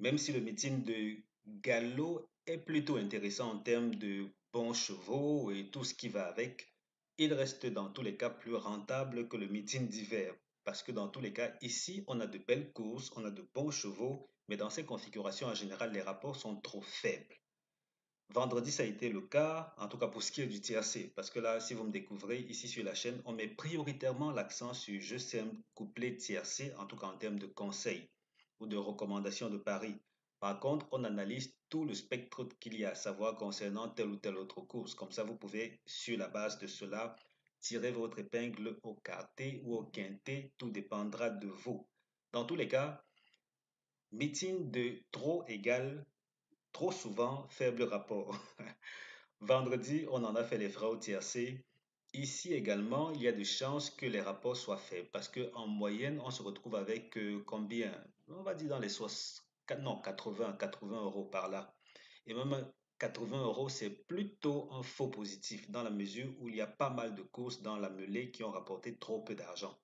Même si le meeting de galop est plutôt intéressant en termes de bons chevaux et tout ce qui va avec, il reste dans tous les cas plus rentable que le meeting d'hiver. Parce que dans tous les cas, ici, on a de belles courses, on a de bons chevaux, mais dans ces configurations, en général, les rapports sont trop faibles. Vendredi, ça a été le cas, en tout cas pour ce qui est du tiercé. Parce que là, si vous me découvrez ici sur la chaîne, on met prioritairement l'accent sur jeu simple, couplet, tiercé, en tout cas en termes de conseils ou de recommandations de paris. Par contre, on analyse tout le spectre qu'il y a à savoir concernant telle ou telle autre course. Comme ça, vous pouvez, sur la base de cela, tirer votre épingle au quarté ou au quinté. Tout dépendra de vous. Dans tous les cas, meeting de trop égale trop souvent faible rapport. Vendredi, on en a fait les frais au tiercé. Ici également, il y a des chances que les rapports soient faibles parce qu'en moyenne, on se retrouve avec combien? On va dire dans les 60, non, 80 euros par là. Et même 80 euros, c'est plutôt un faux positif dans la mesure où il y a pas mal de courses dans la mêlée qui ont rapporté trop peu d'argent.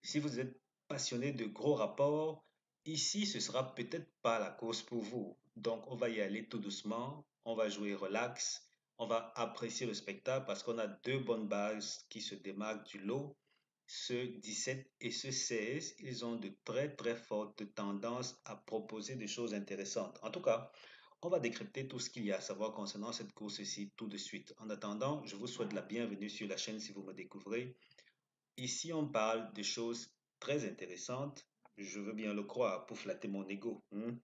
Si vous êtes passionné de gros rapports, ici, ce sera peut-être pas la course pour vous. Donc, on va y aller tout doucement, on va jouer relax, on va apprécier le spectacle parce qu'on a deux bonnes bases qui se démarquent du lot. Ce 17 et ce 16, ils ont de très très fortes tendances à proposer des choses intéressantes. En tout cas, on va décrypter tout ce qu'il y a à savoir concernant cette course-ci tout de suite. En attendant, je vous souhaite la bienvenue sur la chaîne si vous me découvrez. Ici, on parle de choses très intéressantes, je veux bien le croire, pour flatter mon ego, hein.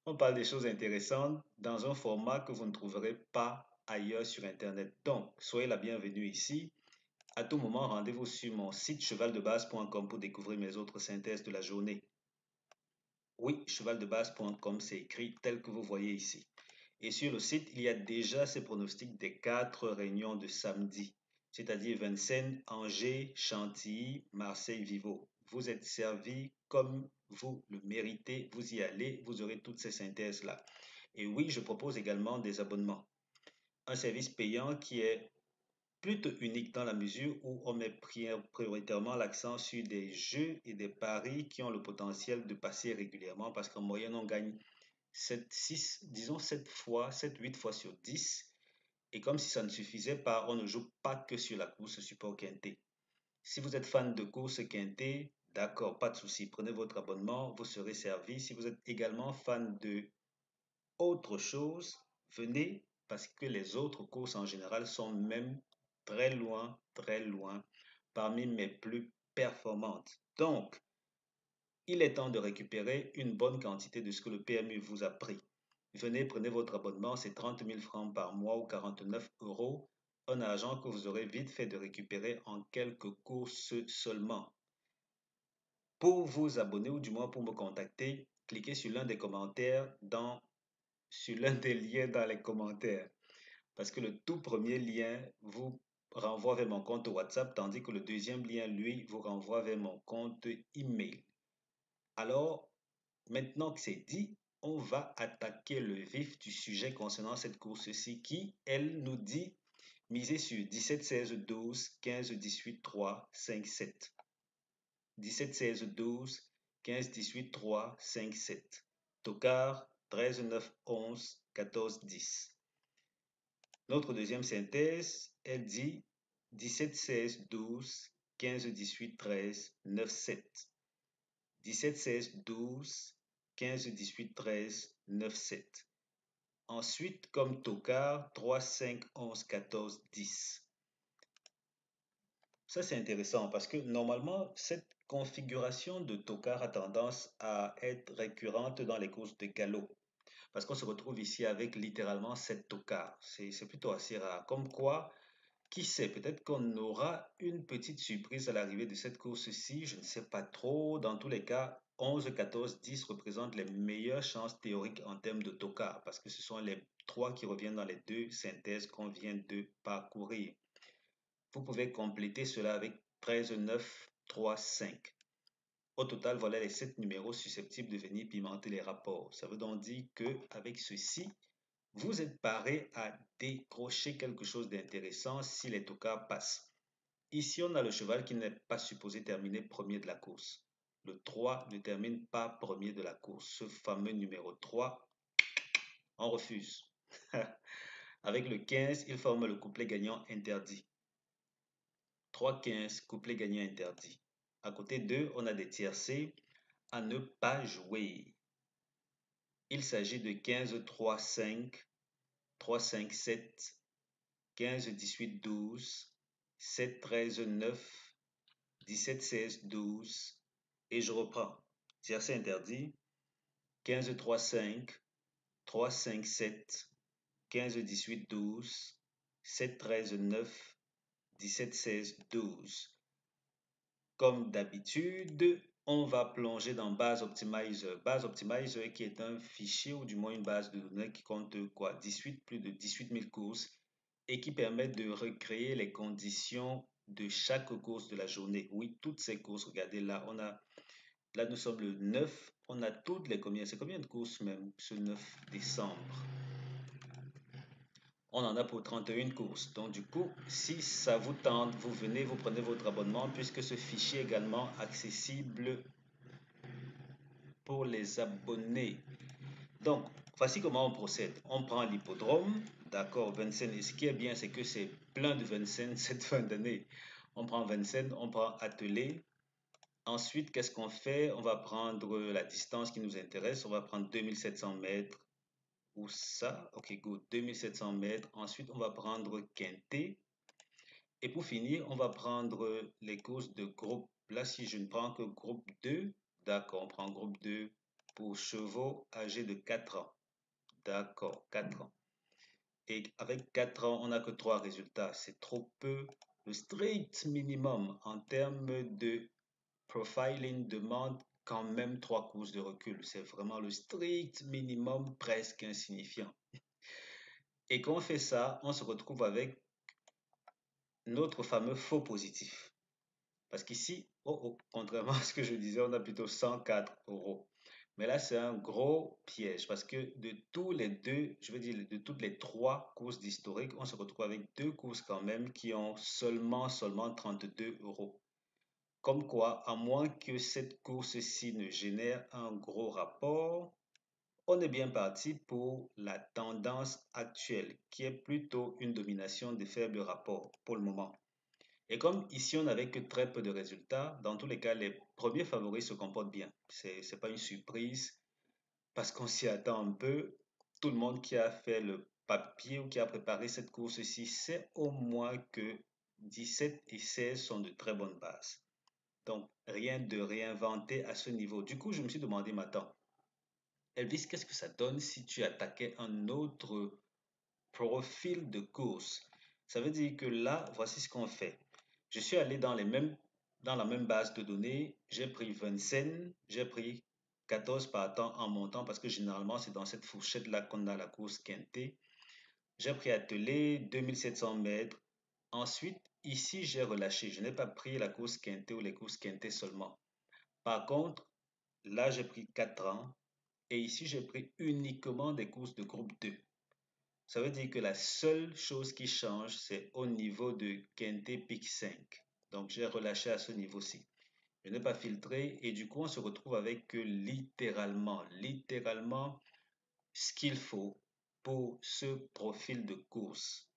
On parle des choses intéressantes dans un format que vous ne trouverez pas ailleurs sur Internet. Donc, soyez la bienvenue ici. À tout moment, rendez-vous sur mon site chevaldebase.com pour découvrir mes autres synthèses de la journée. Oui, chevaldebase.com, c'est écrit tel que vous voyez ici. Et sur le site, il y a déjà ces pronostics des 4 réunions de samedi, c'est-à-dire Vincennes, Angers, Chantilly, Marseille, Vivo. Vous êtes servi comme vous le méritez, vous y allez, vous aurez toutes ces synthèses-là. Et oui, je propose également des abonnements. Un service payant qui est plutôt unique dans la mesure où on met prioritairement l'accent sur des jeux et des paris qui ont le potentiel de passer régulièrement parce qu'en moyenne, on gagne 7, 6, disons 7 fois, 7, 8 fois sur 10. Et comme si ça ne suffisait pas, on ne joue pas que sur la course support quintet. Si vous êtes fan de course quintet, d'accord, pas de souci, prenez votre abonnement, vous serez servi. Si vous êtes également fan de autre chose, venez parce que les autres courses en général sont même très loin parmi mes plus performantes. Donc, il est temps de récupérer une bonne quantité de ce que le PMU vous a pris. Venez, prenez votre abonnement, c'est 30 000 francs par mois ou 49 euros, un argent que vous aurez vite fait de récupérer en quelques courses seulement. Pour vous abonner ou du moins pour me contacter, cliquez sur l'un des commentaires sur l'un des liens dans les commentaires. Parce que le tout premier lien vous renvoie vers mon compte WhatsApp, tandis que le deuxième lien, lui, vous renvoie vers mon compte email. Alors, maintenant que c'est dit, on va attaquer le vif du sujet concernant cette course-ci qui, elle, nous dit miser sur 17, 16, 12, 15, 18, 3, 5, 7. 17, 16, 12, 15, 18, 3, 5, 7. Tocard, 13, 9, 11, 14, 10. Notre deuxième synthèse, elle dit 17, 16, 12, 15, 18, 13, 9, 7. 17, 16, 12, 15, 18, 13, 9, 7. Ensuite, comme tocard, 3, 5, 11, 14, 10. Ça, c'est intéressant parce que normalement, cette configuration de tocard a tendance à être récurrente dans les courses de galop. Parce qu'on se retrouve ici avec littéralement 7 tocards. C'est plutôt assez rare. Comme quoi, qui sait, peut-être qu'on aura une petite surprise à l'arrivée de cette course-ci, je ne sais pas trop. Dans tous les cas, 11, 14, 10 représentent les meilleures chances théoriques en termes de tocard, parce que ce sont les trois qui reviennent dans les deux synthèses qu'on vient de parcourir. Vous pouvez compléter cela avec 13, 9, 3, 5. Au total, voilà les 7 numéros susceptibles de venir pimenter les rapports. Ça veut donc dire qu'avec ceci, vous êtes paré à décrocher quelque chose d'intéressant si les tocards passent. Ici, on a le cheval qui n'est pas supposé terminer premier de la course. Le 3 ne termine pas premier de la course. Ce fameux numéro 3, on refuse. Avec le 15, il forme le couplet gagnant interdit. 3-15, couplet gagnant interdit. À côté d'eux, on a des tiercés à ne pas jouer. Il s'agit de 15-3-5, 3-5-7, 15-18-12, 7-13-9, 17-16-12. Et je reprends. Tiercé interdit, 15-3-5, 3-5-7, 15-18-12, 7-13-9, 17-16-12. Comme d'habitude, on va plonger dans Base Optimizer. Base Optimizer qui est un fichier ou du moins une base de données qui compte quoi, 18, plus de 18 000 courses et qui permet de recréer les conditions de chaque course de la journée. Oui, toutes ces courses, regardez là, là nous sommes le 9, on a toutes les combien, c'est combien de courses même ce 9 décembre? On en a pour 31 courses. Donc du coup, si ça vous tente, vous venez, vous prenez votre abonnement puisque ce fichier est également accessible pour les abonnés. Donc, voici comment on procède. On prend l'hippodrome, d'accord, Vincennes. Et ce qui est bien, c'est que c'est plein de Vincennes cette fin d'année. On prend Vincennes, on prend attelé. Ensuite, qu'est-ce qu'on fait? On va prendre la distance qui nous intéresse. On va prendre 2700 mètres. Ou ça, ok, good, 2700 mètres. Ensuite, on va prendre quintet. Et pour finir, on va prendre les courses de groupe. Là, si je ne prends que groupe 2, d'accord, on prend groupe 2 pour chevaux âgés de 4 ans. D'accord, 4 ans. Et avec 4 ans, on n'a que 3 résultats. C'est trop peu. Le strict minimum en termes de profiling demande quand même 3 courses de recul. C'est vraiment le strict minimum presque insignifiant. Et quand on fait ça, on se retrouve avec notre fameux faux positif. Parce qu'ici, contrairement à ce que je disais, on a plutôt 104 euros. Mais là, c'est un gros piège parce que de tous les deux, je veux dire, de toutes les trois courses d'historique, on se retrouve avec deux courses quand même qui ont seulement 32 euros. Comme quoi, à moins que cette course-ci ne génère un gros rapport, on est bien parti pour la tendance actuelle qui est plutôt une domination des faibles rapports pour le moment. Et comme ici, on n'avait que très peu de résultats, dans tous les cas, les premiers favoris se comportent bien. C'est pas une surprise parce qu'on s'y attend un peu. Tout le monde qui a fait le papier ou qui a préparé cette course-ci sait au moins que 17 et 16 sont de très bonnes bases. Donc, rien de réinventé à ce niveau. Du coup, je me suis demandé maintenant, Elvis, qu'est-ce que ça donne si tu attaquais un autre profil de course? Ça veut dire que là, voici ce qu'on fait. Je suis allé dans la même base de données. J'ai pris Vincennes, j'ai pris 14 partants en montant parce que généralement, c'est dans cette fourchette-là qu'on a la course quintée. J'ai pris attelé 2700 mètres. Ensuite, ici, j'ai relâché. Je n'ai pas pris la course quintée ou les courses quintées seulement. Par contre, là, j'ai pris 4 ans. Et ici, j'ai pris uniquement des courses de groupe 2. Ça veut dire que la seule chose qui change, c'est au niveau de Quintet Pic 5. Donc, j'ai relâché à ce niveau-ci. Je n'ai pas filtré et du coup, on se retrouve avec littéralement ce qu'il faut pour ce profil de course.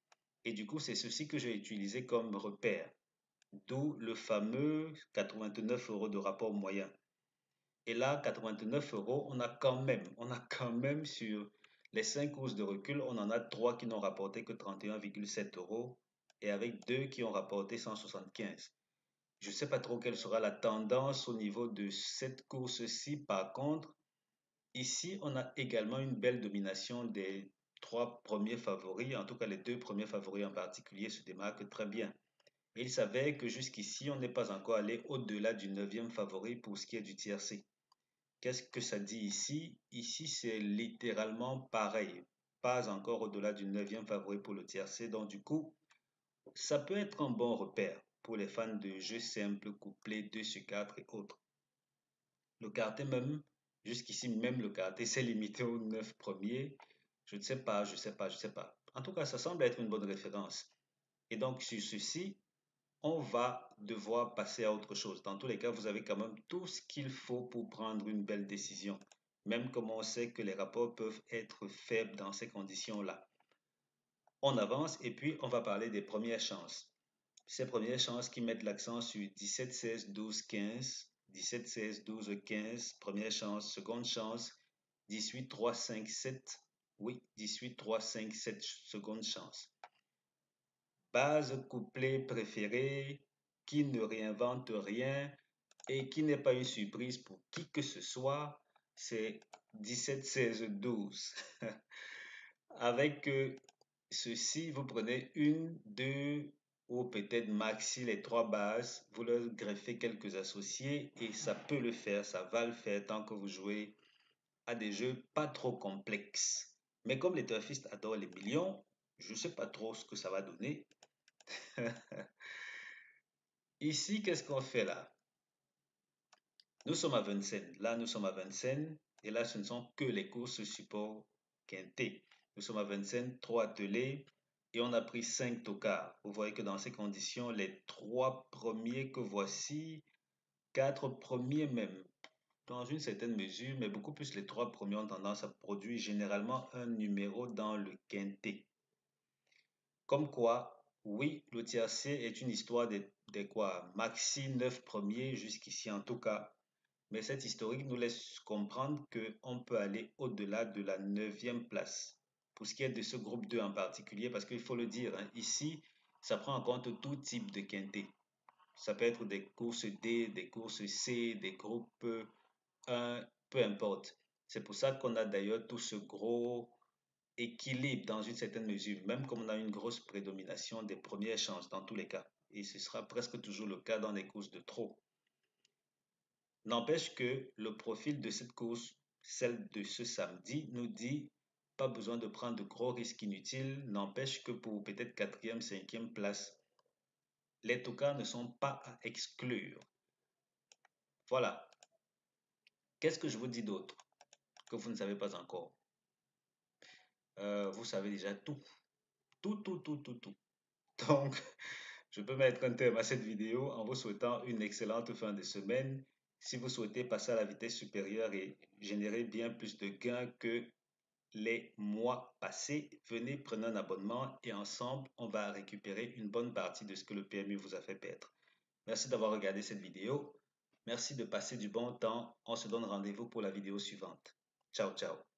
Et du coup, c'est ceci que j'ai utilisé comme repère. D'où le fameux 89 euros de rapport moyen. Et là, 89 euros, on a quand même sur les 5 courses de recul, on en a 3 qui n'ont rapporté que 31,7 euros et avec 2 qui ont rapporté 175. Je ne sais pas trop quelle sera la tendance au niveau de cette course-ci. Par contre, ici, on a également une belle domination des 3 premiers favoris. En tout cas, les 2 premiers favoris en particulier se démarquent très bien. Et il s'avère que jusqu'ici, on n'est pas encore allé au-delà du 9e favori pour ce qui est du tiercé. Qu'est-ce que ça dit ici? Ici, c'est littéralement pareil. Pas encore au-delà du 9e favori pour le tiercé. Donc, du coup, ça peut être un bon repère pour les fans de jeux simples, couplés 2 sur 4 et autres. Le quartet même, jusqu'ici, même le quartet s'est limité aux 9 premiers. Je ne sais pas. En tout cas, ça semble être une bonne référence. Et donc, sur ceci, on va devoir passer à autre chose. Dans tous les cas, vous avez quand même tout ce qu'il faut pour prendre une belle décision. Même comme on sait que les rapports peuvent être faibles dans ces conditions-là. On avance et puis on va parler des premières chances. Ces premières chances qui mettent l'accent sur 17, 16, 12, 15. 17, 16, 12, 15. Première chance. Seconde chance. 18, 3, 5, 7. Oui, 18, 3, 5, 7. Seconde chance. Base couplet préféré qui ne réinvente rien et qui n'est pas une surprise pour qui que ce soit, c'est 17, 16, 12. Avec ceci, vous prenez une, deux ou peut-être maxi les trois bases, vous leur greffez quelques associés et ça peut le faire, ça va le faire tant que vous jouez à des jeux pas trop complexes. Mais comme les turfistes adorent les millions, je ne sais pas trop ce que ça va donner. Ici, qu'est-ce qu'on fait là? Nous sommes à Vincennes. Là, nous sommes à Vincennes. Et là, ce ne sont que les courses support quinté. Nous sommes à Vincennes, 3 attelés. Et on a pris 5 tocards. Vous voyez que dans ces conditions, les 3 premiers que voici, 4 premiers même, dans une certaine mesure, mais beaucoup plus les 3 premiers ont tendance à produire généralement un numéro dans le quinté. Comme quoi, oui, le tiercé est une histoire des quoi, maxi 9 premiers jusqu'ici en tout cas. Mais cette historique nous laisse comprendre qu'on peut aller au-delà de la neuvième place. Pour ce qui est de ce groupe 2 en particulier, parce qu'il faut le dire, hein, ici, ça prend en compte tout type de quintet. Ça peut être des courses D, des courses C, des groupes 1, peu importe. C'est pour ça qu'on a d'ailleurs tout ce gros équilibre dans une certaine mesure, même comme on a une grosse prédomination des premières chances dans tous les cas. Et ce sera presque toujours le cas dans les courses de trop. N'empêche que le profil de cette course, celle de ce samedi, nous dit pas besoin de prendre de gros risques inutiles. N'empêche que pour peut-être quatrième, cinquième place, les tocards ne sont pas à exclure. Voilà. Qu'est-ce que je vous dis d'autre que vous ne savez pas encore? Vous savez déjà tout. Tout, tout, tout, tout, tout. Donc, je peux mettre un terme à cette vidéo en vous souhaitant une excellente fin de semaine. Si vous souhaitez passer à la vitesse supérieure et générer bien plus de gains que les mois passés, venez prendre un abonnement et ensemble, on va récupérer une bonne partie de ce que le PMU vous a fait perdre. Merci d'avoir regardé cette vidéo. Merci de passer du bon temps. On se donne rendez-vous pour la vidéo suivante. Ciao, ciao.